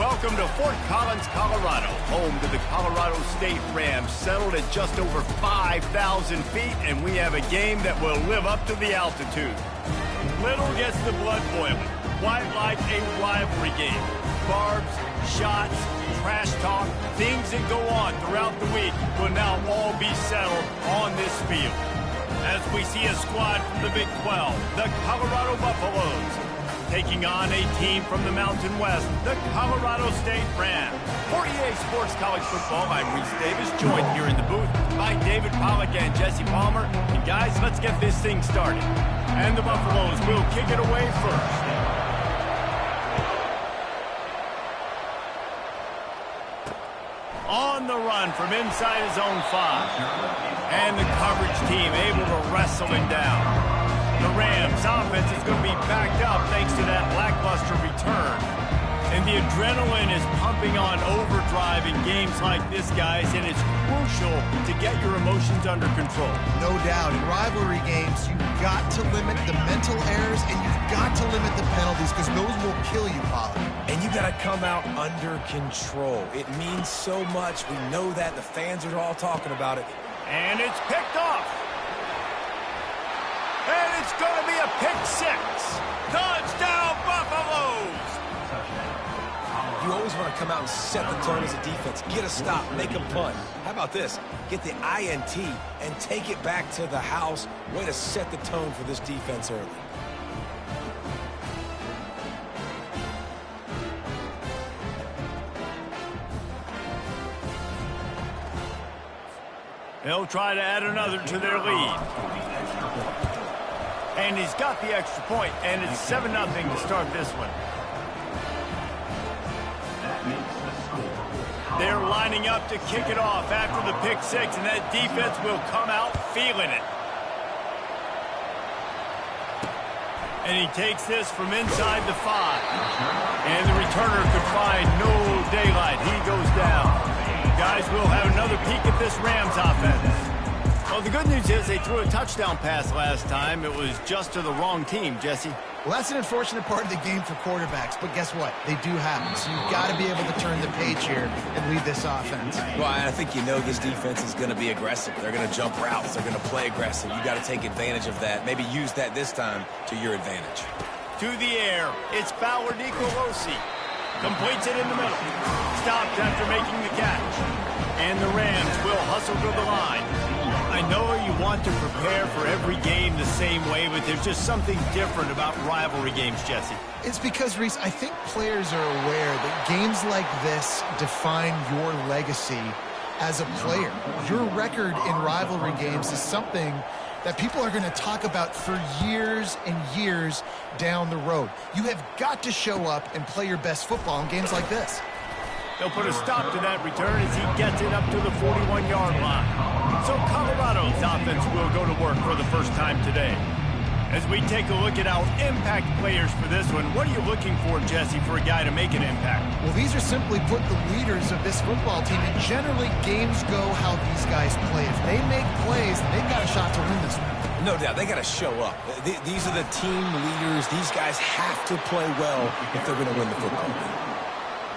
welcome to Fort Collins, Colorado, home to the Colorado State Rams, settled at just over 5,000 feet, and we have a game that will live up to the altitude. Little gets the blood boiling, quite like a rivalry game. Barbs, shots, trash talk, things that go on throughout the week will now all be settled on this field. As we see a squad from the Big 12, the Colorado Buffaloes, taking on a team from the Mountain West, the Colorado State Rams. For EA Sports College Football, I'm Reese Davis, joined here in the booth by David Pollack and Jesse Palmer. And guys, let's get this thing started. And the Buffaloes will kick it away first. On the run from inside his own 5. And the coverage team able to wrestle him down. The Rams' offense is going to be backed up thanks to that lackluster return. And the adrenaline is pumping on overdrive in games like this, guys, and it's crucial to get your emotions under control. No doubt. In rivalry games, you've got to limit the mental errors and you've got to limit the penalties because those will kill you, Pollard. And you got to come out under control. It means so much. We know that. The fans are all talking about it. And it's picked off. And it's going to be a pick 6. Touchdown, Buffaloes! You always want to come out and set the tone as a defense. Get a stop, make a punt. How about this? Get the INT and take it back to the house. Way to set the tone for this defense early. They'll try to add another to their lead. And he's got the extra point, and it's 7-0 to start this one. They're lining up to kick it off after the pick 6, and that defense will come out feeling it. And he takes this from inside the 5. And the returner could find no daylight. He goes down. Guys, we'll have another peek at this Rams offense. Well, the good news is they threw a touchdown pass last time. It was just to the wrong team, Jesse. Well, that's an unfortunate part of the game for quarterbacks, but guess what? They do happen, so you've got to be able to turn the page here and lead this offense. Well, I think you know this defense is going to be aggressive. They're going to jump routes. They're going to play aggressive. You got to take advantage of that. Maybe use that this time to your advantage. To the air, it's Fowler Nicolosi. Completes it in the middle. Stopped after making the catch. And the Rams will hustle to the line. I know you want to prepare for every game the same way, but there's just something different about rivalry games, Jesse. It's because, Reese, I think players are aware that games like this define your legacy as a player. Your record in rivalry games is something that people are going to talk about for years and years down the road. You have got to show up and play your best football in games like this. They'll put a stop to that return as he gets it up to the 41-yard line. So Colorado's offense will go to work for the first time today. As we take a look at our impact players for this one, what are you looking for, Jesse, for a guy to make an impact? Well, these are simply put the leaders of this football team, and generally games go how these guys play. If they make plays, they've got a shot to win this one. No doubt, they got to show up. These are the team leaders. These guys have to play well if they're going to win the football game.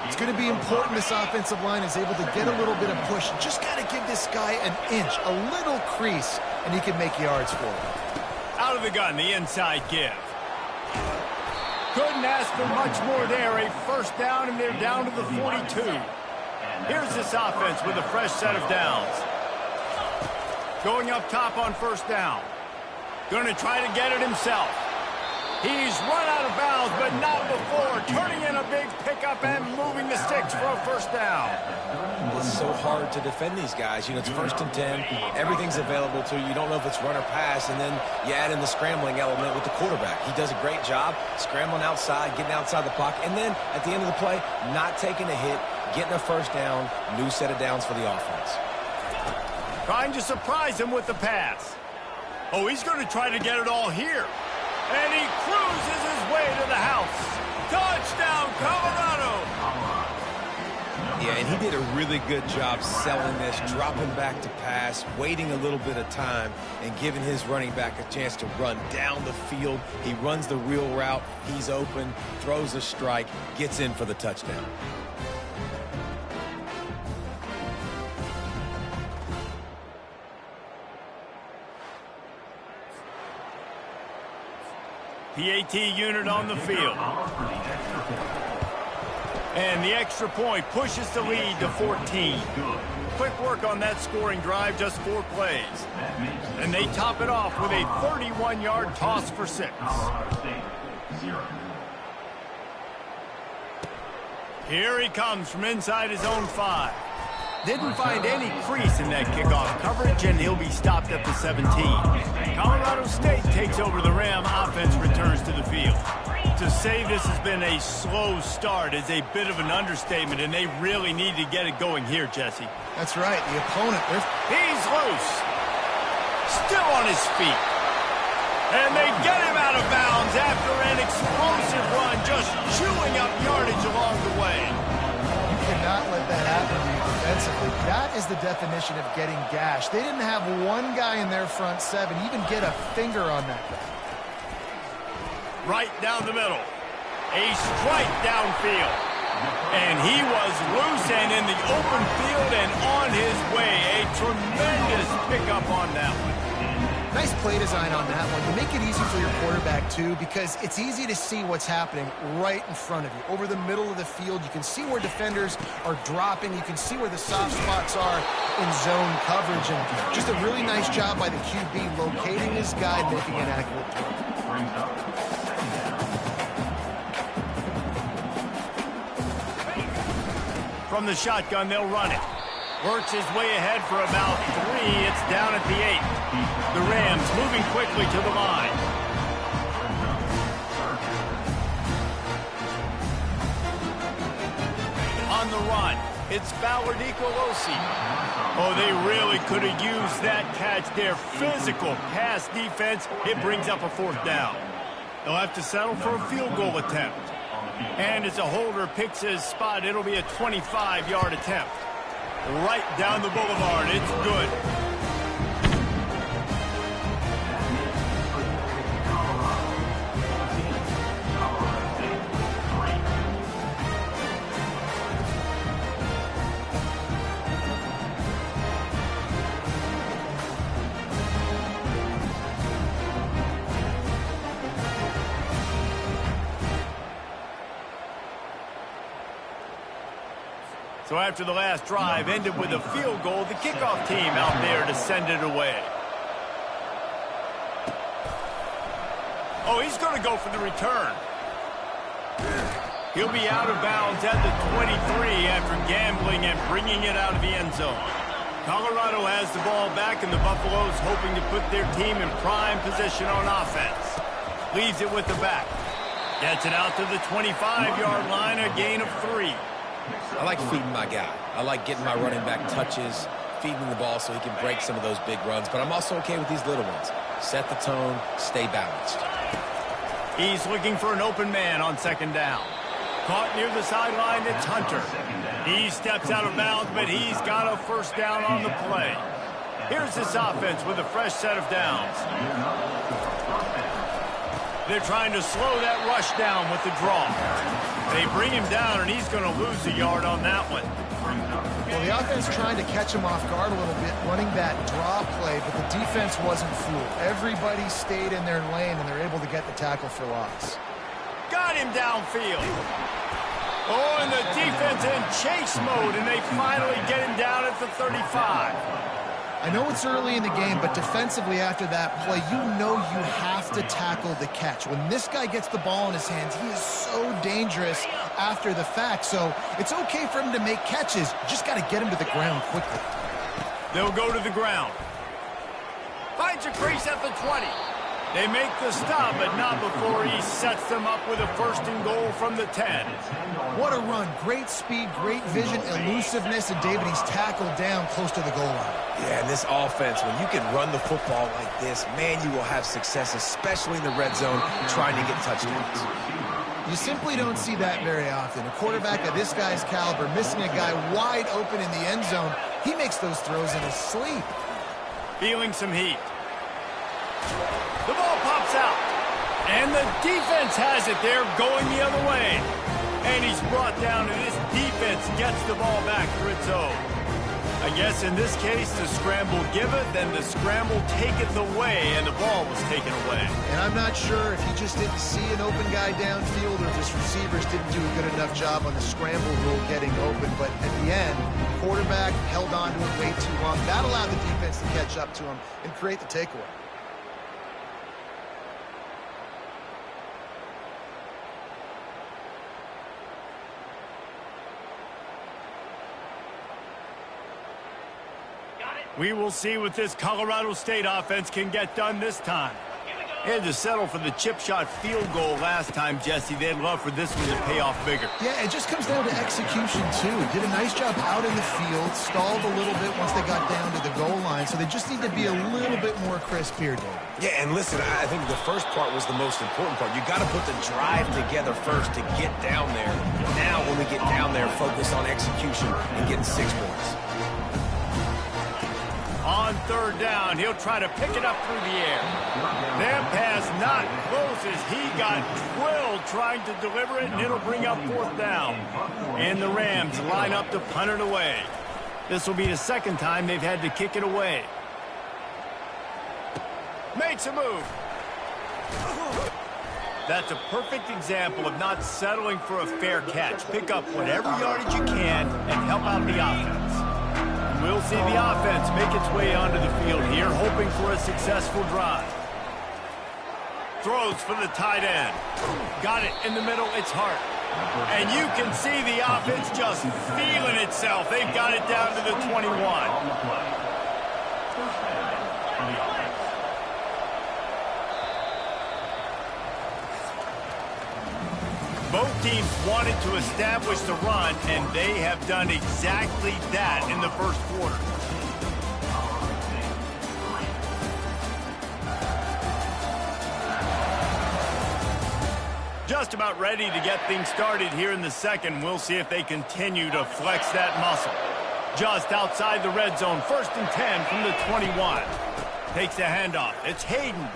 It's going to be important this offensive line is able to get a little bit of push. Just got to give this guy an inch, a little crease, and he can make yards for it. Out of the gun, the inside give. Couldn't ask for much more there. A first down, and they're down to the 42. Here's this offense with a fresh set of downs. Going up top on first down. Going to try to get it himself. He's run out of bounds, but not before. Turning in a big pickup and moving the sticks for a first down. It's so hard to defend these guys. You know, it's 1st and 10. Everything's available to you. You don't know if it's run or pass, and then you add in the scrambling element with the quarterback. He does a great job scrambling outside, getting outside the pocket, and then at the end of the play, not taking a hit, getting a first down, new set of downs for the offense. Trying to surprise him with the pass. Oh, he's going to try to get it all here. And he cruises his way to the house. Touchdown, Colorado! Yeah, and he did a really good job selling this, dropping back to pass, waiting a little bit of time, and giving his running back a chance to run down the field. He runs the real route. He's open, throws a strike, gets in for the touchdown. PAT unit on the field. And the extra point pushes the lead to 14. Quick work on that scoring drive, just 4 plays. And they top it off with a 31-yard toss for 6. Here he comes from inside his own 5. Didn't find any crease in that kickoff coverage, and he'll be stopped at the 17. Colorado State takes over the Ram offense, returns to the field. To say this has been a slow start is a bit of an understatement, and they really need to get it going here, Jesse. That's right. The opponent, he's loose. Still on his feet. And they get him out of bounds after an explosive run, just chewing up yardage along the way. You cannot let that happen to you defensively. That is the definition of getting gashed. They didn't have one guy in their front 7 even get a finger on that guy. Right down the middle. A strike downfield. And he was loose and in the open field and on his way. A tremendous pickup on that one. Nice play design on that one. You make it easy for your quarterback, too, because it's easy to see what's happening right in front of you. Over the middle of the field, you can see where defenders are dropping. You can see where the soft spots are in zone coverage. And just a really nice job by the QB locating his guy and making an accurate throw. From the shotgun, they'll run it. Works his way ahead for about 3. It's down at the 8. The Rams moving quickly to the line. On the run, it's Ballard Nicolosi. Oh, they really could have used that catch. Their physical pass defense, it brings up a 4th down. They'll have to settle for a field goal attempt. And as a holder picks his spot, it'll be a 25-yard attempt. Right down the boulevard. It's good. So after the last drive ended with a field goal, the kickoff team out there to send it away. Oh, he's going to go for the return. He'll be out of bounds at the 23 after gambling and bringing it out of the end zone. Colorado has the ball back, and the Buffaloes hoping to put their team in prime position on offense. Leaves it with the back. Gets it out to the 25-yard line, a gain of 3. I like feeding my guy. I like getting my running back touches, feeding the ball so he can break some of those big runs. But I'm also okay with these little ones. Set the tone, stay balanced. He's looking for an open man on 2nd down. Caught near the sideline, it's Hunter. He steps out of bounds, but he's got a 1st down on the play. Here's this offense with a fresh set of downs. They're trying to slow that rush down with the draw. They bring him down, and he's going to lose a yard on that one. Well, the offense trying to catch him off guard a little bit, running that draw play, but the defense wasn't fooled. Everybody stayed in their lane, and they're able to get the tackle for loss. Got him downfield. Oh, and the defense in chase mode, and they finally get him down at the 35. I know it's early in the game, but defensively after that play, you know you have to tackle the catch. When this guy gets the ball in his hands, he is so dangerous after the fact. So it's okay for him to make catches. You just got to get him to the ground quickly. They'll go to the ground. Finds a crease at the 20. They make the stop, but not before he sets them up with a 1st and goal from the 10. What a run. Great speed, great vision, elusiveness, and David, he's tackled down close to the goal line. Yeah, and this offense, when you can run the football like this, man, you will have success, especially in the red zone, trying to get touchdowns. You simply don't see that very often. A quarterback of this guy's caliber missing a guy wide open in the end zone. He makes those throws in his sleep. Feeling some heat. The ball pops out. And the defense has it there going the other way. And he's brought down, and this defense gets the ball back for its own. I guess in this case, the scramble give it, then the scramble taketh away, and the ball was taken away. And I'm not sure if he just didn't see an open guy downfield or if his receivers didn't do a good enough job on the scramble rule getting open. But at the end, quarterback held on to him way too long. That allowed the defense to catch up to him and create the takeaway. We will see what this Colorado State offense can get done this time. They had to settle for the chip shot field goal last time, Jesse. They'd love for this one to pay off bigger. Yeah, it just comes down to execution, too. Did a nice job out in the field, stalled a little bit once they got down to the goal line, so they just need to be a little bit more crisp here, David. Yeah, and listen, I think the first part was the most important part. You got to put the drive together first to get down there. Now, when we get down there, focus on execution and getting 6 points. On third down, he'll try to pick it up through the air. That pass not close as he got drilled trying to deliver it, and it'll bring up 4th down. And the Rams line up to punt it away. This will be the second time they've had to kick it away. Makes a move. That's a perfect example of not settling for a fair catch. Pick up whatever yardage you can and help out the offense. We'll see the offense make its way onto the field here, hoping for a successful drive. Throws for the tight end. Got it in the middle, it's Hart. And you can see the offense just feeling itself. They've got it down to the 21. Both teams wanted to establish the run, and they have done exactly that in the first quarter. Just about ready to get things started here in the second. We'll see if they continue to flex that muscle. Just outside the red zone, 1st and 10 from the 21. Takes the handoff. It's Hayden.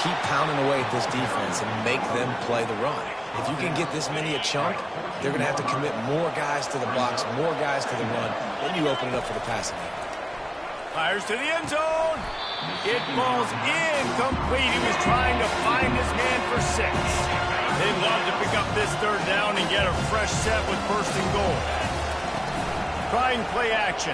Keep pounding away at this defense and make them play the run. If you can get this many a chunk, they're going to have to commit more guys to the box, more guys to the run. Then you open it up for the passing game. Fires to the end zone. It falls incomplete. He was trying to find his man for 6. They'd love to pick up this 3rd down and get a fresh set with 1st and goal. Trying play action.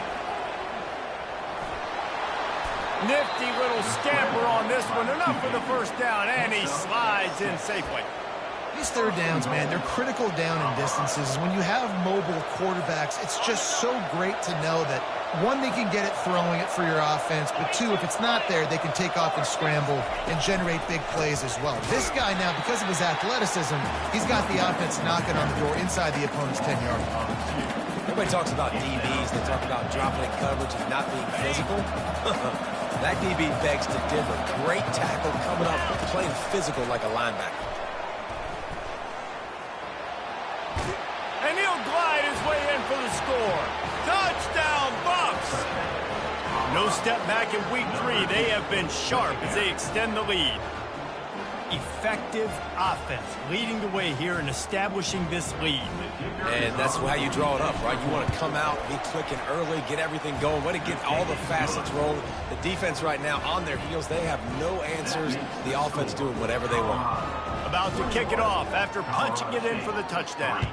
Nifty little scamper on this one. Enough for the 1st down, and he slides in safely. These 3rd downs, man, they're critical down in distances. When you have mobile quarterbacks, it's just so great to know that, 1, they can get it throwing it for your offense, but 2, if it's not there, they can take off and scramble and generate big plays as well. This guy now, because of his athleticism, he's got the offense knocking on the door inside the opponent's 10-yard line. Everybody talks about DBs. They talk about dropping in coverage and not being physical. That DB begs to differ. Great tackle coming up, playing physical like a linebacker. And he'll glide his way in for the score. Touchdown, Bucks! No step back in week 3. They have been sharp as they extend the lead. Effective offense leading the way here and establishing this lead. And that's how you draw it up, right? You want to come out, be clicking early, get everything going, want to get all the facets rolling. The defense right now on their heels, they have no answers. The offense doing whatever they want. About to kick it off after punching it in for the touchdown.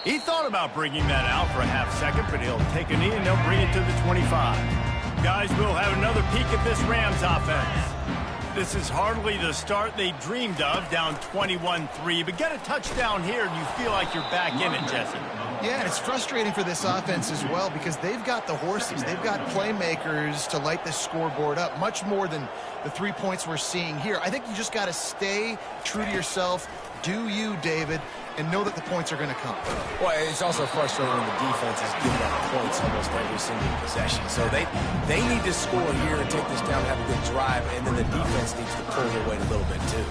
He thought about bringing that out for a half-second, but he'll take a knee and they'll bring it to the 25. Guys, we'll have another peek at this Rams offense. This is hardly the start they dreamed of, down 21-3, but get a touchdown here and you feel like you're back in it, Jesse. Yeah, and it's frustrating for this offense as well because they've got the horses. They've got playmakers to light this scoreboard up, much more than the 3 points we're seeing here. I think you just got to stay true to yourself, do you, David, and know that the points are going to come. Well, it's also frustrating when the defense is giving up points almost every single possession. So they need to score here and take this down and have a good drive, and then the defense needs to pull their weight a little bit too.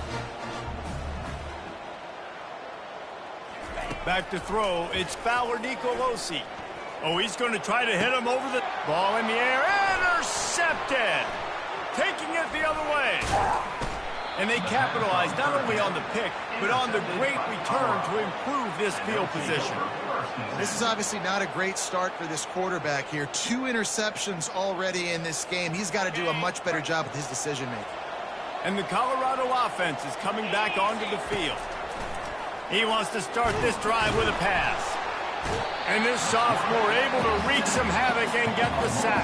Back to throw, it's Fowler Nicolosi. Oh, he's going to try to hit him over the ball in the air. Intercepted! Taking it the other way. And they capitalize not only on the pick, but on the great return to improve this field position. This is obviously not a great start for this quarterback here. 2 interceptions already in this game. He's got to do a much better job with his decision-making. And the Colorado offense is coming back onto the field. He wants to start this drive with a pass. And this sophomore able to wreak some havoc and get the sack.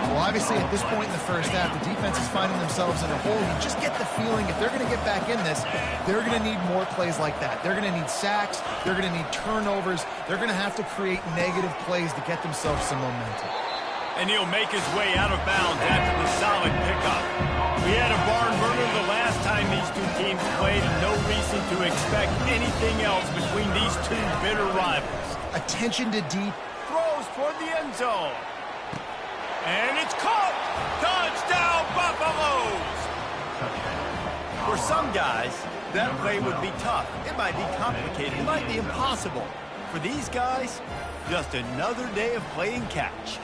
Well, obviously, at this point in the first half, the defense is finding themselves in a hole. You just get the feeling if they're going to get back in this, they're going to need more plays like that. They're going to need sacks. They're going to need turnovers. They're going to have to create negative plays to get themselves some momentum. And he'll make his way out of bounds after the solid pickup. We had a barn burner the last time these two teams played, and no reason to expect anything else between these two bitter rivals. Attention to deep. Throws toward the end zone. And it's caught! Touchdown, Buffaloes! For some guys, that play would be tough. It might be complicated. It might be impossible. For these guys, just another day of playing catch.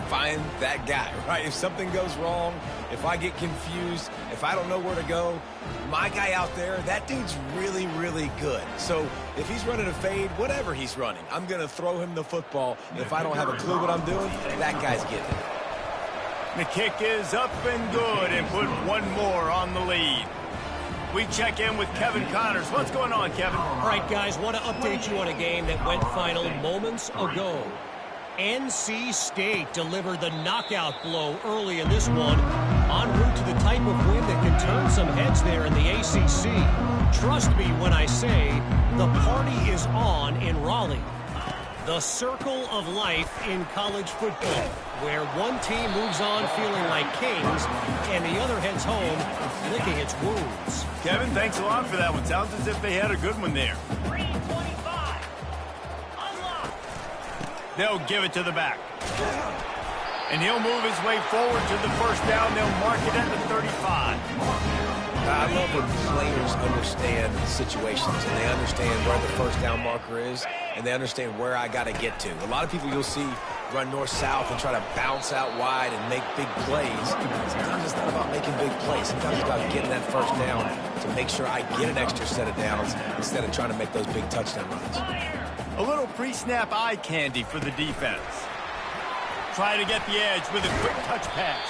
Find that guy, right? If something goes wrong, if I get confused, if I don't know where to go, my guy out there, that dude's really, really good. So if he's running a fade, whatever he's running, I'm going to throw him the football. If I don't have a clue what I'm doing, that guy's getting it. The kick is up and good and put one more on the lead. We check in with Kevin Connors. What's going on, Kevin? All right, guys, want to update you on a game that went final moments ago. NC State delivered the knockout blow early in this one, en route to the type of win that can turn some heads there in the ACC. Trust me when I say the party is on in Raleigh. The circle of life in college football, where one team moves on feeling like kings and the other heads home licking its wounds. Kevin, thanks a lot for that one. Sounds as if they had a good one there. They'll give it to the back. And he'll move his way forward to the first down. They'll mark it at the 35. I love when players understand situations and they understand where the first down marker is and they understand where I got to get to. A lot of people you'll see run north-south and try to bounce out wide and make big plays. Sometimes it's not about making big plays. Sometimes it's about getting that first down to make sure I get an extra set of downs instead of trying to make those big touchdown runs. A little pre-snap eye candy for the defense. Try to get the edge with a quick touch pass.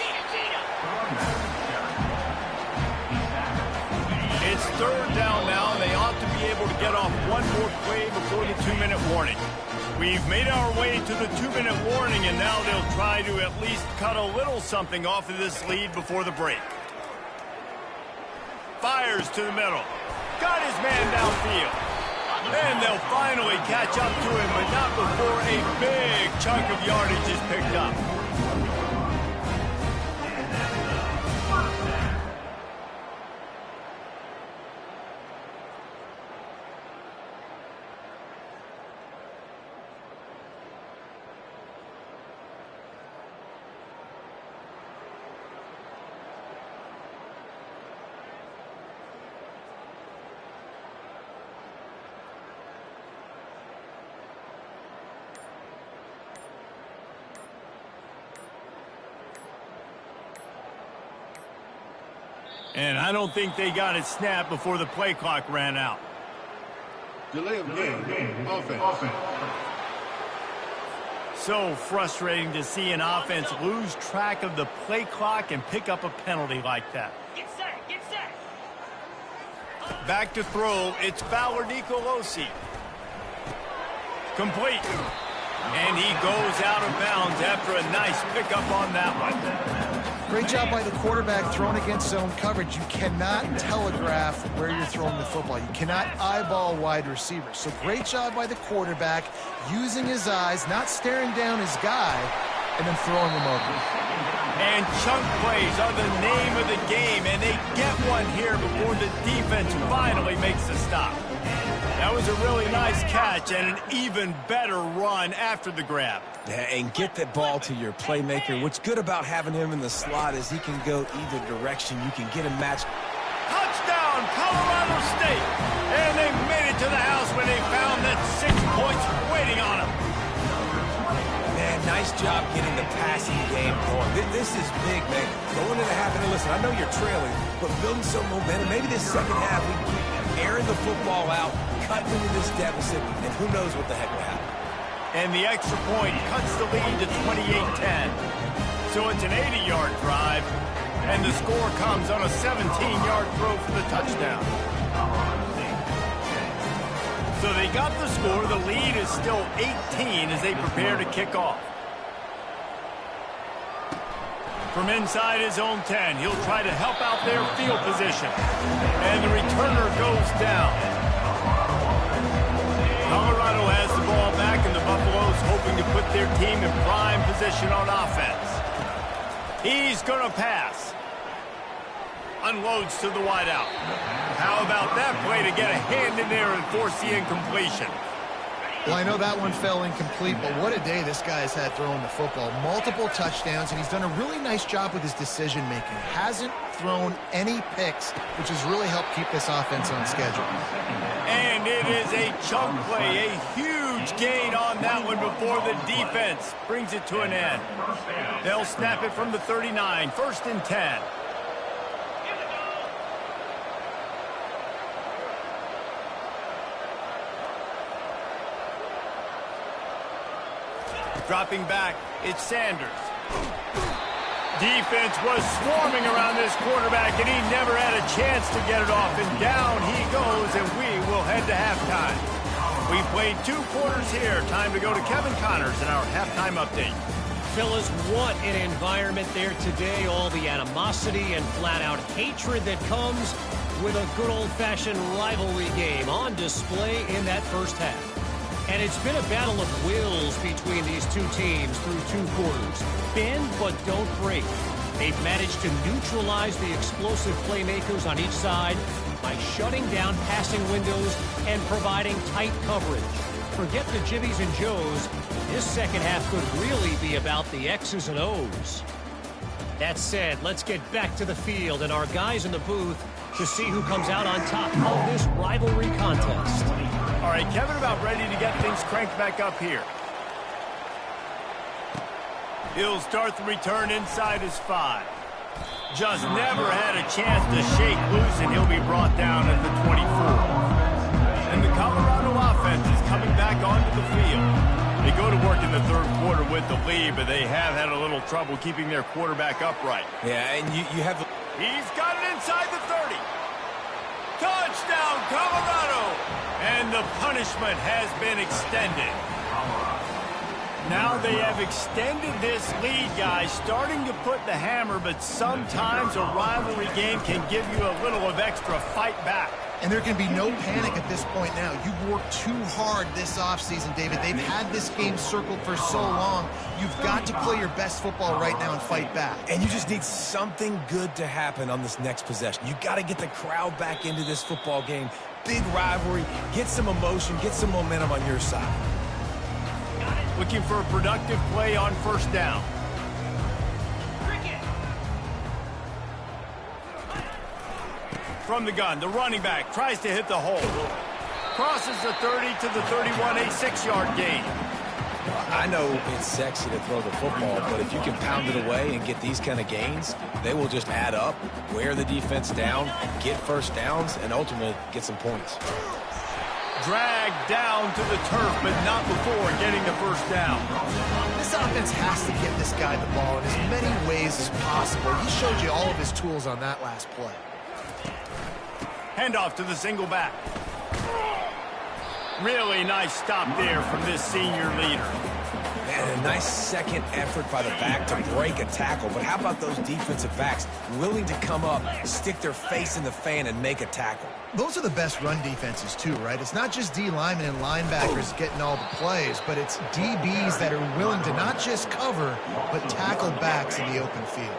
It's third down now, and they ought to be able to get off one more play before the 2-minute warning. We've made our way to the 2-minute warning, and now they'll try to at least cut a little something off of this lead before the break. Fires to the middle. Got his man downfield. And they'll finally catch up to him, but not before a big chunk of yardage is picked up. And I don't think they got it snapped before the play clock ran out. Delay of game. Offense. So frustrating to see an offense lose track of the play clock and pick up a penalty like that. Get set. Back to throw. It's Fowler Nicolosi. Complete. And he goes out of bounds after a nice pickup on that one. Great job by the quarterback throwing against zone coverage. You cannot telegraph where you're throwing the football. You cannot eyeball wide receivers. So great job by the quarterback using his eyes, not staring down his guy, and then throwing him over. And chunk plays are the name of the game, and they get one here before the defense finally makes the stop. That was a really nice catch and an even better run after the grab. Yeah, and get that ball to your playmaker. What's good about having him in the slot is he can go either direction. You can get him matched. Touchdown, Colorado State! And they made it to the house when they found that 6 points waiting on them. Man, nice job getting the passing game going. This is big, man. Going into half, and listen, I know you're trailing, but building some momentum. Maybe this second half we keep airing the football out, cutting into this deficit, and who knows what the heck will happen. And the extra point cuts the lead to 28-10. So it's an 80-yard drive, and the score comes on a 17-yard throw for the touchdown. So they got the score. The lead is still 18 as they prepare to kick off. From inside his own 10, he'll try to help out their field position. And the returner goes down. Colorado has the ball back, and the Buffaloes hoping to put their team in prime position on offense. He's going to pass. Unloads to the wideout. How about that play to get a hand in there and force the incompletion? Well, I know that one fell incomplete, but what a day this guy has had throwing the football. Multiple touchdowns, and he's done a really nice job with his decision-making. Hasn't thrown any picks, which has really helped keep this offense on schedule. And it is a chunk play, a huge gain on that one before the defense brings it to an end. They'll snap it from the 39, 1st and 10. Dropping back, it's Sanders. Defense was swarming around this quarterback, and he never had a chance to get it off. And down he goes, and we will head to halftime. We played 2 quarters here. Time to go to Kevin Connors in our halftime update. Fellas, what an environment there today. All the animosity and flat-out hatred that comes with a good old-fashioned rivalry game on display in that first half. And it's been a battle of wills between these two teams through 2 quarters. Bend but don't break. They've managed to neutralize the explosive playmakers on each side by shutting down passing windows and providing tight coverage. Forget the Jimmies and Joes. This second half could really be about the X's and O's. That said, let's get back to the field and our guys in the booth to see who comes out on top of this rivalry contest. All right, Kevin about ready to get things cranked back up here. He'll start the return inside his 5. Just never had a chance to shake loose, and he'll be brought down at the 24. And the Colorado offense is coming back onto the field. They go to work in the 3rd quarter with the lead, but they have had a little trouble keeping their quarterback upright. Yeah, and you have the... He's got it inside the 30. Touchdown, Colorado! And the punishment has been extended. Now they have extended this lead, guys, starting to put the hammer, but sometimes a rivalry game can give you a little of extra fight back. And there can be no panic at this point now. You've worked too hard this offseason, David. They've had this game circled for so long. You've got to play your best football right now and fight back. And you just need something good to happen on this next possession. You got to get the crowd back into this football game. Big rivalry. Get some emotion. Get some momentum on your side. Looking for a productive play on 1st down. From the gun, the running back tries to hit the hole. Crosses the 30 to the 31, a 6-yard gain. I know it's sexy to throw the football, but if you can pound it away and get these kind of gains, they will just add up, wear the defense down, get 1st downs, and ultimately get some points. Dragged down to the turf, but not before getting the 1st down. This offense has to get this guy the ball in as many ways as possible. He showed you all of his tools on that last play. Handoff to the single back. Really nice stop there from this senior leader. Man, a nice second effort by the back to break a tackle. But how about those defensive backs willing to come up, stick their face in the fan, and make a tackle? Those are the best run defenses, too, right? It's not just D linemen and linebackers getting all the plays, but it's DBs that are willing to not just cover, but tackle backs in the open field.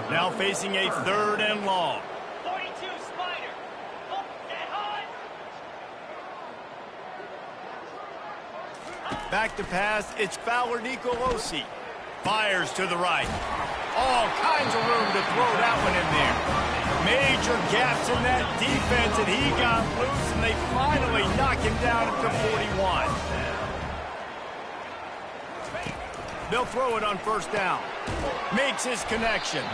Now facing a 3rd and long. 42 Spider. Up and high. Back to pass, it's Fowler Nicolosi. Fires to the right. All kinds of room to throw that one in there. Major gaps in that defense, and he got loose, and they finally knock him down at the 41. They'll throw it on 1st down. Makes his connection.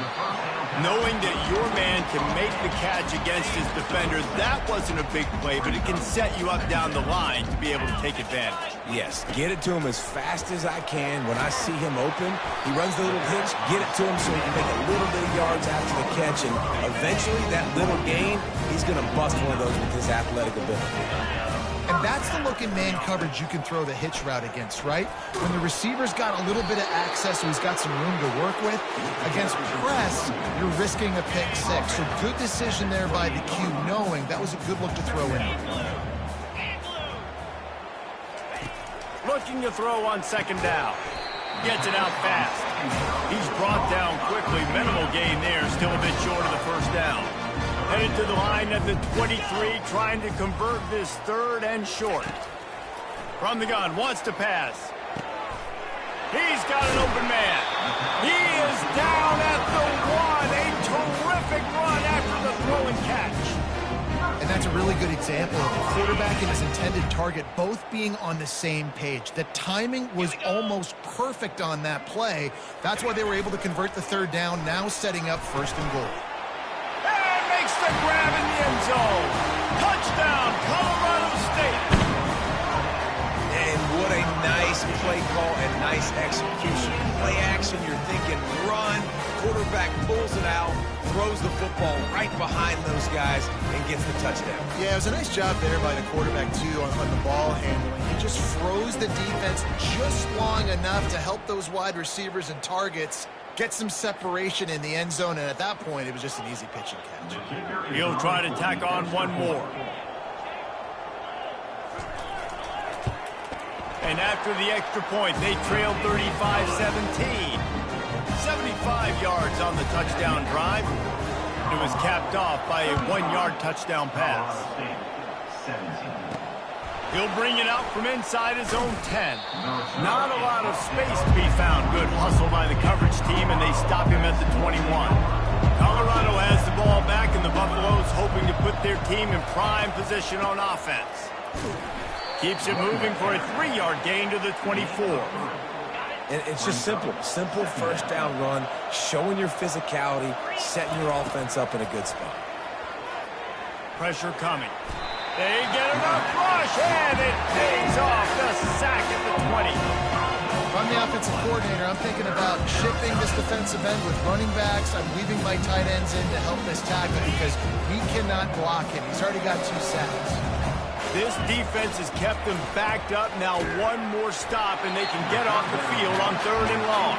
Knowing that your man can make the catch against his defender, that wasn't a big play, but it can set you up down the line to be able to take advantage. Yes, get it to him as fast as I can. When I see him open, he runs the little hitch, get it to him so he can make a little bit of yards after the catch, and eventually that little gain, he's going to bust one of those with his athletic ability. And that's the look in man coverage you can throw the hitch route against, right? When the receiver's got a little bit of access, so he's got some room to work with. Against press, you're risking a pick 6. So good decision there by the Q, knowing that was a good look to throw in. Looking to throw on 2nd down. Gets it out fast. He's brought down quickly. Minimal gain there, still a bit short of the 1st down. Headed to the line at the 23, trying to convert this 3rd and short. From the gun, wants to pass. He's got an open man. He is down at the 1. A terrific run after the throw and catch. And that's a really good example of the quarterback and his intended target both being on the same page. The timing was almost perfect on that play. That's why they were able to convert the 3rd down, now setting up 1st and goal. Makes the grab in the end zone. Touchdown, Colorado State. And what a nice play call and nice execution. Play action, you're thinking run. Quarterback pulls it out, throws the football right behind those guys, and gets the touchdown. Yeah, it was a nice job there by the quarterback, too, on the ball handling. He just froze the defense just long enough to help those wide receivers and targets get some separation in the end zone, and at that point, it was just an easy pitch and catch. He'll try to tack on one more. And after the extra point, they trailed 35-17. 75 yards on the touchdown drive. It was capped off by a 1-yard touchdown pass. He'll bring it out from inside his own 10. Not a lot of space to be found. Good hustle by the coverage team, and they stop him at the 21. Colorado has the ball back, and the Buffaloes hoping to put their team in prime position on offense. Keeps it moving for a 3-yard gain to the 24. And it's just simple. Simple 1st down run, showing your physicality, setting your offense up in a good spot. Pressure coming. They get enough rush, and it pays off the sack at the 20. If I'm the offensive coordinator, I'm thinking about shipping this defensive end with running backs. I'm leaving my tight ends in to help this tackle because we cannot block him. He's already got 2 sacks. This defense has kept them backed up. Now one more stop, and they can get off the field on 3rd and long.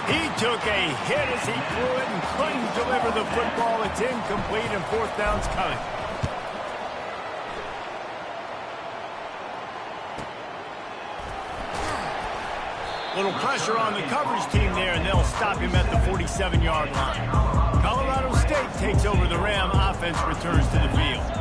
He took a hit as he threw it and couldn't deliver the football. It's incomplete, and 4th down's coming. Little pressure on the coverage team there, and they'll stop him at the 47-yard line. Colorado State takes over the Ram. Offense returns to the field.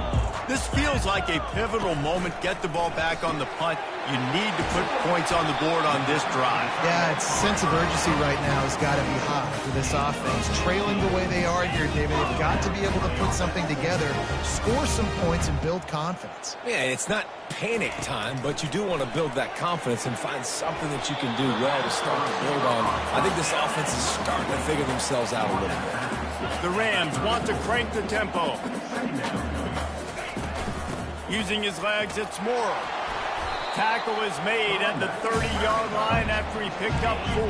This feels like a pivotal moment. Get the ball back on the punt. You need to put points on the board on this drive. Yeah, its sense of urgency right now has got to be high for this offense. Trailing the way they are here, David, they've got to be able to put something together, score some points, and build confidence. Yeah, it's not panic time, but you do want to build that confidence and find something that you can do well to start to build on. I think this offense is starting to figure themselves out a little bit. The Rams want to crank the tempo. Using his legs, it's Morrow. Tackle is made at the 30-yard line after he picked up 4.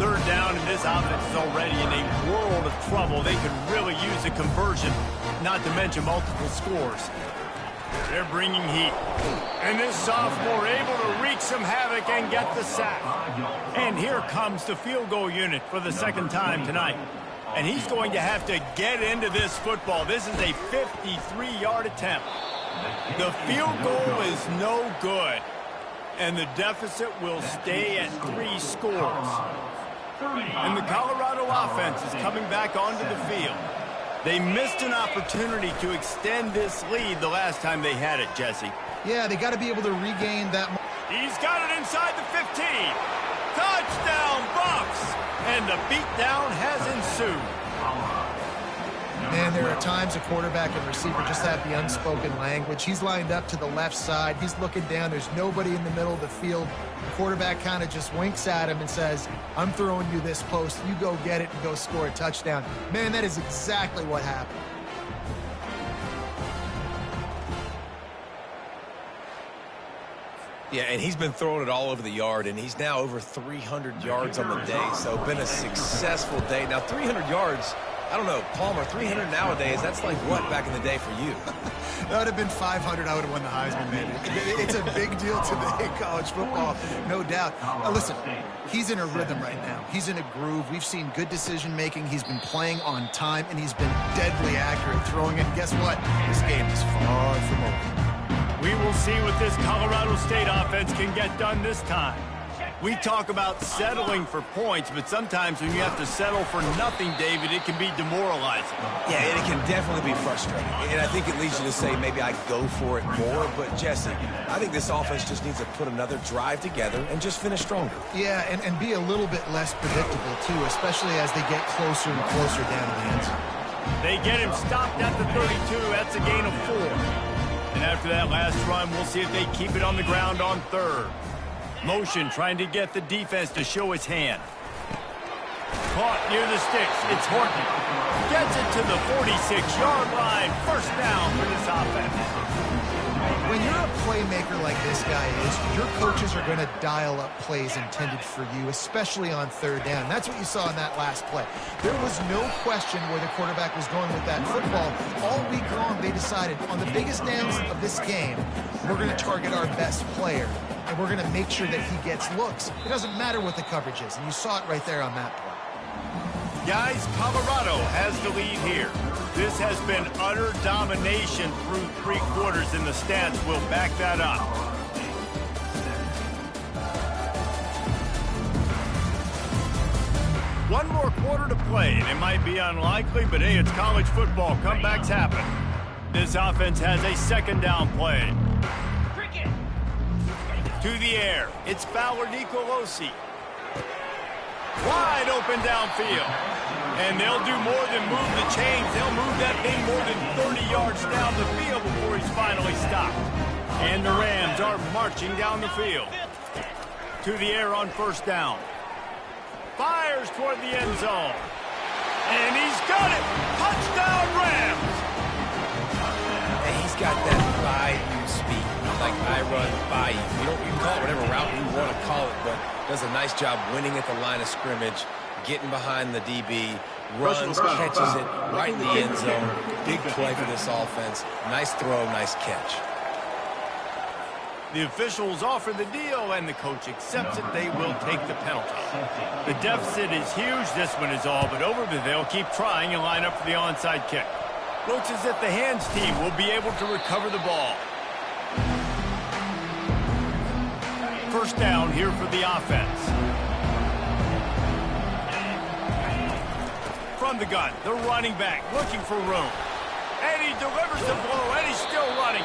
3rd down, and this offense is already in a world of trouble. They could really use a conversion, not to mention multiple scores. They're bringing heat. And this sophomore able to wreak some havoc and get the sack. And here comes the field goal unit for the second time tonight. And he's going to have to get into this football. This is a 53-yard attempt. The field goal is no good. And the deficit will stay at 3 scores. And the Colorado offense is coming back onto the field. They missed an opportunity to extend this lead the last time they had it, Jesse. Yeah, they got to be able to regain that. He's got it inside the 15. Touchdown, Bucks! And the beatdown has ensued. Man, there are times a quarterback and receiver just have the unspoken language. He's lined up to the left side. He's looking down. There's nobody in the middle of the field. The quarterback kind of just winks at him and says, I'm throwing you this post. You go get it and go score a touchdown. Man, that is exactly what happened. Yeah, and he's been throwing it all over the yard, and he's now over 300 yards on the day, so been a successful day. Now, 300 yards, I don't know, Palmer, 300 nowadays, that's like what back in the day for you? That would have been 500. I would have won the Heisman, man. It's a big deal today in college football, no doubt. Listen, he's in a rhythm right now. He's in a groove. We've seen good decision-making. He's been playing on time, and he's been deadly accurate throwing it. And guess what? This game is far from over. We will see what this Colorado State offense can get done this time. We talk about settling for points, but sometimes when you have to settle for nothing, David, it can be demoralizing. Yeah, and it can definitely be frustrating. And I think it leads you to say maybe I go for it more. But, Jesse, I think this offense just needs to put another drive together and just finish stronger. Yeah, and be a little bit less predictable, too, especially as they get closer and closer down to the end zone. They get him stopped at the 32. That's a gain of 4. And after that last run, we'll see if they keep it on the ground on 3rd. Motion trying to get the defense to show his hand. Caught near the sticks. It's Horton. Gets it to the 46-yard line. First down for this offense. When you're a playmaker like this guy is, your coaches are going to dial up plays intended for you, especially on 3rd down. That's what you saw in that last play. There was no question where the quarterback was going with that football. All week long, they decided on the biggest downs of this game, we're going to target our best player, and we're going to make sure that he gets looks. It doesn't matter what the coverage is, and you saw it right there on that play. Guys, Colorado has the lead here. This has been utter domination through 3 quarters, and the stats will back that up. One more quarter to play, and it might be unlikely, but hey, it's college football. Comebacks happen. This offense has a 2nd down play. To the air, it's Fowler Nicolosi. Wide open downfield. And they'll do more than move the chains. They'll move that thing more than 30 yards down the field before he's finally stopped. And the Rams are marching down the field. To the air on 1st down. Fires toward the end zone. And he's got it. Touchdown, Rams. And he's got that by-you speed. Like I run by you. You can call it whatever route you want to call it, but does a nice job winning at the line of scrimmage, getting behind the DB, runs, catches it right in the end zone. Big play for this offense. Nice throw, nice catch. The officials offer the deal, and the coach accepts it. They will take the penalty. The deficit is huge. This one is all but over, but they'll keep trying and line up for the onside kick. Looks as if the hands team will be able to recover the ball. First down here for the offense. From the gun, the running back looking for room. And he delivers the blow, and he's still running.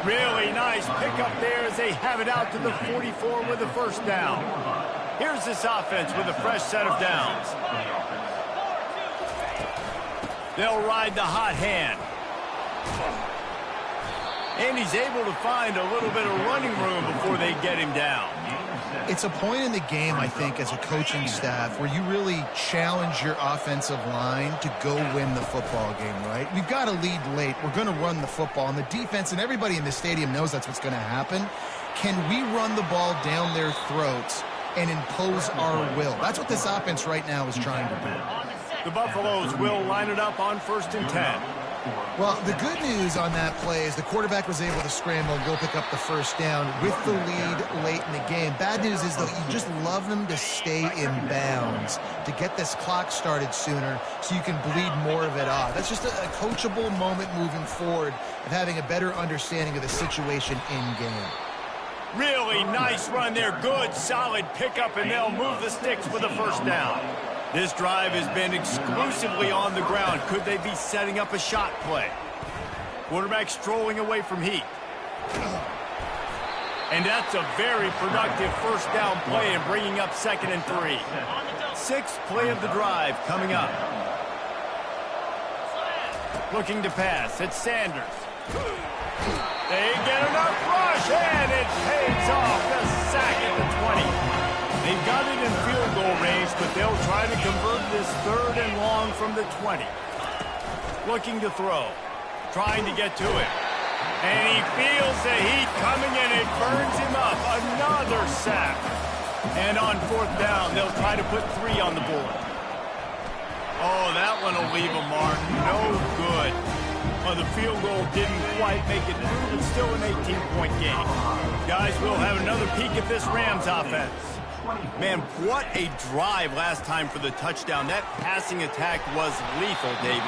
Really nice pickup there as they have it out to the 44 with the 1st down. Here's this offense with a fresh set of downs. They'll ride the hot hand. And he's able to find a little bit of running room before they get him down. It's a point in the game, I think, as a coaching staff, where you really challenge your offensive line to go win the football game, right? We've got to lead late. We're going to run the football. And the defense and everybody in the stadium knows that's what's going to happen. Can we run the ball down their throats and impose our will? That's what this offense right now is trying to do. The Buffaloes will line it up on 1st and 10. Well, the good news on that play is the quarterback was able to scramble and go pick up the first down with the lead late in the game. Bad news is, though, you just love them to stay in bounds to get this clock started sooner so you can bleed more of it off. That's just a coachable moment moving forward of having a better understanding of the situation in-game. Really nice run there. Good, solid pickup, and they'll move the sticks for the first down. This drive has been exclusively on the ground. Could they be setting up a shot play? Quarterback strolling away from heat. And that's a very productive first down play and bringing up 2nd and 3. 6th play of the drive coming up. Looking to pass. It's Sanders. They get enough rush, and it pays off. The sack at the 20. They've got it in field goal range, but they'll try to convert this 3rd and long from the 20. Looking to throw. Trying to get to it. And he feels the heat coming, and it burns him up. Another sack. And on 4th down, they'll try to put 3 on the board. Oh, that one will leave a mark. No good. Well, the field goal didn't quite make it through, but still an 18-point game. Guys, we'll have another peek at this Rams offense. Man, what a drive last time for the touchdown. That passing attack was lethal, David.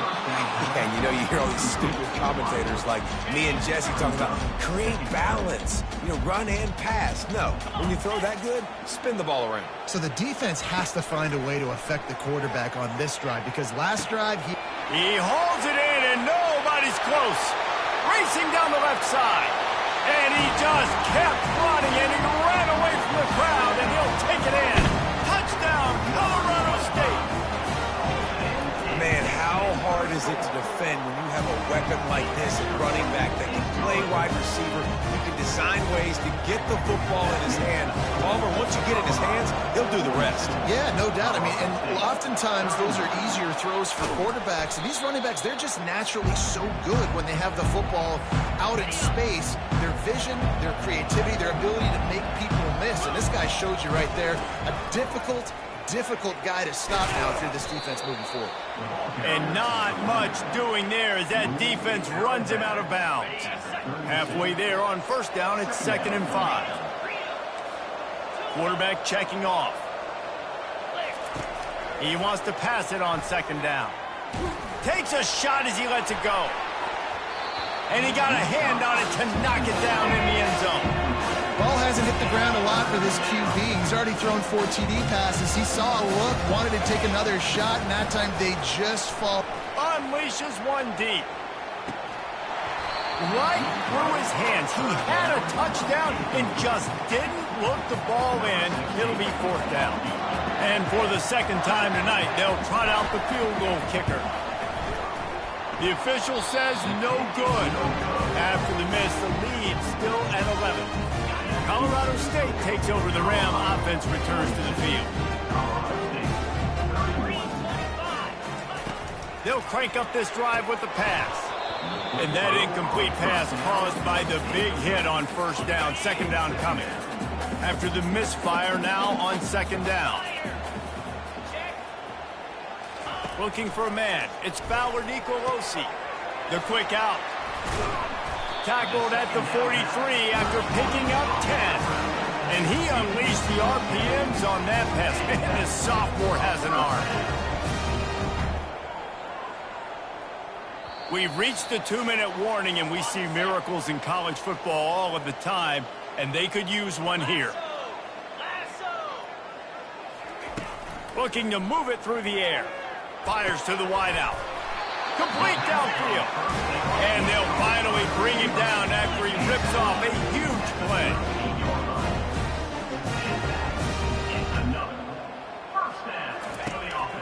And you hear all these stupid commentators like me and Jesse talking about create balance, run and pass. No, when you throw that good, spin the ball around. So the defense has to find a way to affect the quarterback on this drive, because last drive he holds it in, and nobody's close. Racing down the left side. And he just kept running, and he ran away from the crowd, and he'll take it in. Touchdown, Colorado State. Man, how hard is it to defend when you have a weapon like this at running back that can play wide receiver? You can design ways to get the football in his hand. However, once you get it in his hands, he'll do the rest. Yeah, no doubt. I mean, and oftentimes those are easier throws for quarterbacks. And these running backs, they're just naturally so good when they have the football out in space. Their vision, their creativity, their ability to make people miss. And this guy showed you right there a difficult guy to stop now through this defense moving forward. And not much doing there as that defense runs him out of bounds. Halfway there on 1st down, it's 2nd and 5. Quarterback checking off. He wants to pass it on 2nd down. Takes a shot as he lets it go. And he got a hand on it to knock it down in the end zone. Ball hasn't hit the ground a lot for this QB. He's already thrown 4 TD passes. He saw a look, wanted to take another shot, and that time they just fall. Unleashes one deep. Right through his hands. He had a touchdown and just didn't look the ball in. It'll be 4th down. And for the 2nd time tonight, they'll trot out the field goal kicker. The official says no good. After the miss, the lead still at 11. Colorado State takes over. The Ram offense returns to the field. They'll crank up this drive with the pass. And that incomplete pass caused by the big hit on 1st down. 2nd down coming. After the misfire, now on 2nd down. Looking for a man. It's Fowler Nicolosi. The quick out. Tackled at the 43 after picking up 10. And he unleashed the RPMs on that pass. Man, this sophomore has an arm. We've reached the 2-minute warning, and we see miracles in college football all of the time, and they could use one here. Looking to move it through the air. Fires to the wideout. Complete downfield. And they'll finally bring him down after he rips off a huge play.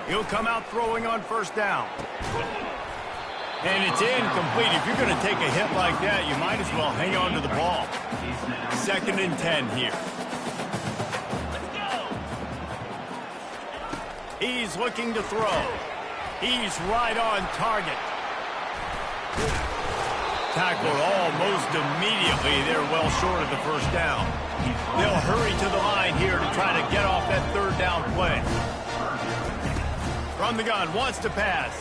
He'll come out throwing on 1st down. And it's incomplete. If you're going to take a hit like that, you might as well hang on to the ball. 2nd and 10 here. He's looking to throw. He's right on target. Tackled almost immediately. They're well short of the 1st down. They'll hurry to the line here to try to get off that 3rd down play. From the gun, wants to pass.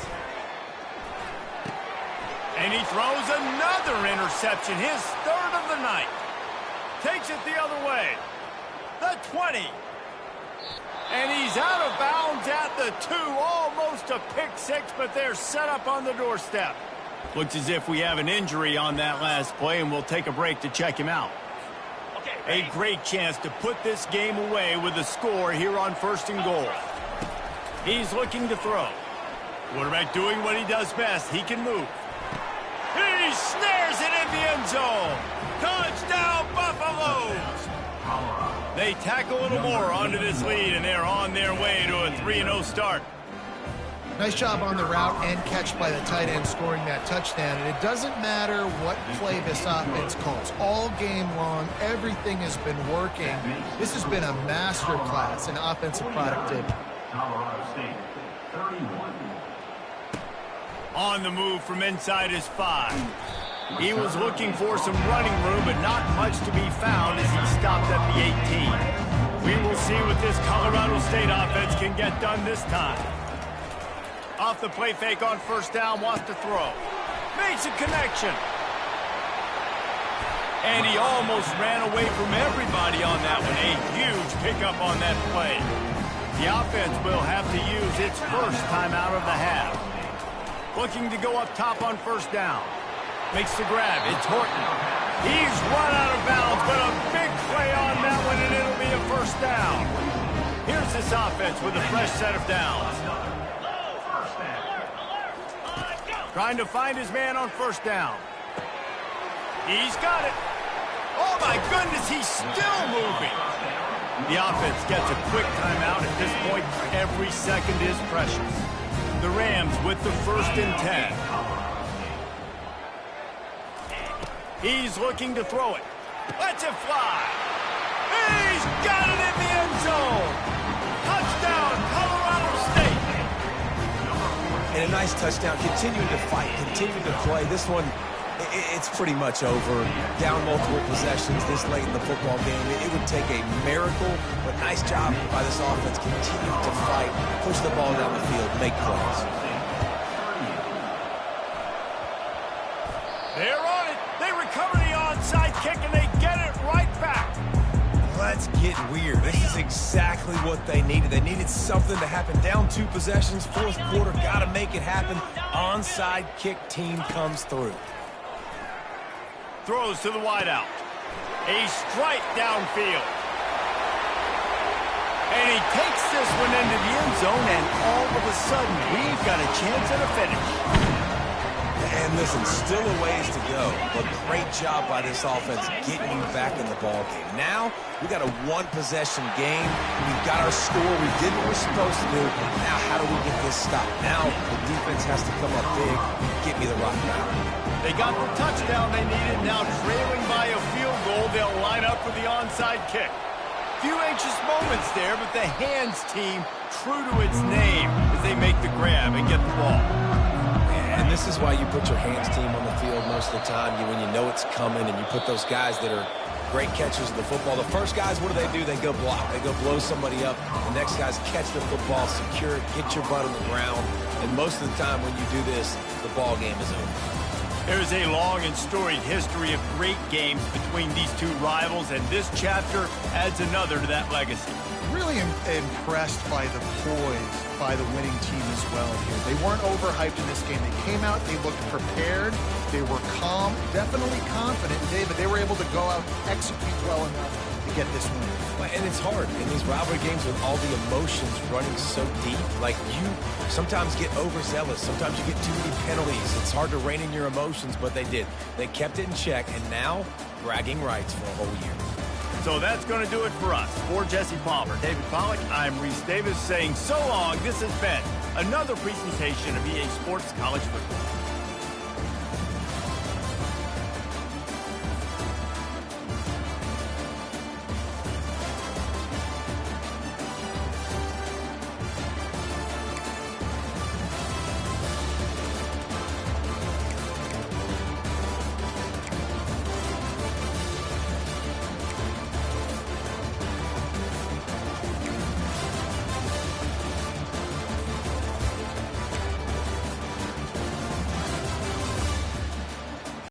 And he throws another interception, his third of the night. Takes it the other way. The 20. And he's out of bounds at the 2. Almost a pick six, but they're set up on the doorstep. Looks as if we have an injury on that last play, and we'll take a break to check him out. A great chance to put this game away with a score here on 1st and goal. He's looking to throw. Quarterback doing what he does best. He can move. He snares it in the end zone. Touchdown, Buffaloes! They tack a little more onto this lead, and they're on their way to a 3-0 start. Nice job on the route and catch by the tight end scoring that touchdown. And it doesn't matter what play this offense calls. All game long, everything has been working. This has been a master class in offensive productivity. On the move from inside his 5. He was looking for some running room, but not much to be found as he stopped at the 18. We will see what this Colorado State offense can get done this time. Off the play fake on 1st down, wants to throw. Makes a connection. And he almost ran away from everybody on that one. A huge pickup on that play. The offense will have to use its first time out of the half. Looking to go up top on 1st down. Makes the grab. It's Horton. He's run out of bounds, but a big play on that one, and it'll be a 1st down. Here's this offense with a fresh set of downs. Trying to find his man on 1st down. He's got it. Oh, my goodness, he's still moving. The offense gets a quick timeout at this point. Every second is precious. The Rams with the 1st and 10. He's looking to throw it. Lets it fly. He's got it in the end zone. Touchdown, Colorado State. And a nice touchdown, continuing to fight, continuing to play. This one, it's pretty much over. Down multiple possessions this late in the football game. It would take a miracle, but nice job by this offense, continuing to fight, push the ball down the field, make plays. They're on it. They recover the onside kick, and they get it right back. Let's get weird. This is exactly what they needed. They needed something to happen. Down 2 possessions, 4th quarter, got to make it happen. Onside kick team comes through. Throws to the wideout. A strike downfield. And he takes this one into the end zone, and all of a sudden, we've got a chance at a finish. And listen, still a ways to go, but great job by this offense getting you back in the ball game. Now, we got a 1-possession game. We've got our score. We did what we're supposed to do. Now, how do we get this stopped? Now, the defense has to come up big. Get me the rock back. They got the touchdown they needed. Now, trailing by a field goal, they'll line up for the onside kick. Few anxious moments there, but the hands team true to its name as they make the grab and get the ball. And this is why you put your hands team on the field most of the time. When you know it's coming, and you put those guys that are great catchers of the football. The first guys, what do? They go block. They go blow somebody up. The next guys catch the football, secure it, get your butt on the ground. And most of the time when you do this, the ball game is over. There's a long and storied history of great games between these two rivals, and this chapter adds another to that legacy. Really impressed by the poise by the winning team as well here. They weren't overhyped in this game. They came out, they looked prepared, they were calm, definitely confident, David. They were able to go out and execute well enough to get this win. And it's hard in these rivalry games with all the emotions running so deep. Like, you sometimes get overzealous. Sometimes you get too many penalties. It's hard to rein in your emotions, but they did. They kept it in check, and now bragging rights for a whole year. So that's going to do it for us. For Jesse Palmer, David Pollack, I'm Reese Davis saying so long. This has been another presentation of EA Sports College Football.